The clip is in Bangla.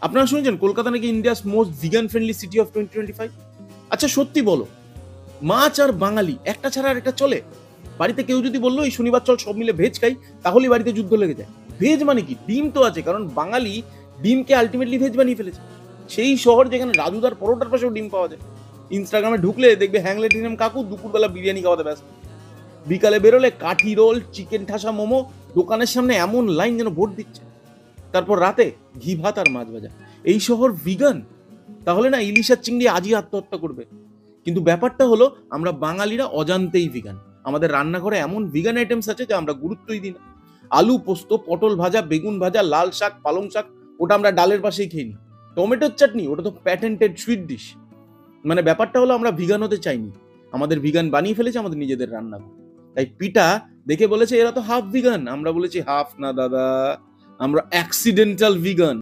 আপনারা শুনেছেন কলকাতা নাকি India's most vegan friendly city of 2025? আচ্ছা সত্যি বলো, মাছ আর বাঙালি একটা ছাড়া আর একটা চলে? বাড়িতে কেউ যদি বললো এই শনিবার চল সব মিলে ভেজ খাই, তাহলেই বাড়িতে যুদ্ধ লেগে যায়। ভেজ মানে কি? ডিম তো আছে, কারণ বাঙালি ডিমকে আলটিমেটলি ভেজ বানিয়ে ফেলেছে। সেই শহর যেখানে রাজুদার পরোটার পাশেও ডিম পাওয়া যায়। ইনস্টাগ্রামে ঢুকলে দেখবে হ্যাংলেট ডিম কাকু দুপুরবেলা বিরিয়ানি খাওয়াতে ব্যস্ত। বিকালে বেরোলে কাঠি রোল, চিকেন ঠাসা মোমো, দোকানের সামনে এমন লাইন যেন ভোট দিচ্ছে। তারপর রাতে ঘি ভাত আর মাছ ভাজা। এই শহর ভিগান? তাহলে না ইলিশ আর চিংড়ি আজই আত্মহত্যা করবে। কিন্তু ব্যাপারটা হলো আমরা বাঙালিরা অজান্তেই ভিগান। আমাদের রান্নাঘরে এমন ভিগান আইটেমস আছে যা আমরা গুরুত্বই দিই না। আলু পোস্ত, পটল ভাজা, বেগুন ভাজা, লাল শাক, পালং শাক, ওটা আমরা ডালের পাশেই খেয়ে নিই। টমেটোর চাটনি, ওটা তো প্যাটেন্টেড সুইট ডিশ। মানে ব্যাপারটা হলো আমরা ভিগান হতে চাইনি, আমাদের ভিগান বানিয়ে ফেলেছে আমাদের নিজেদের রান্নাঘর। তাই পিটা দেখে বলেছে এরা তো হাফ ভিগান, আমরা বলেছি হাফ না দাদা, আমরা অ্যাক্সিডেন্টাল ভিগান।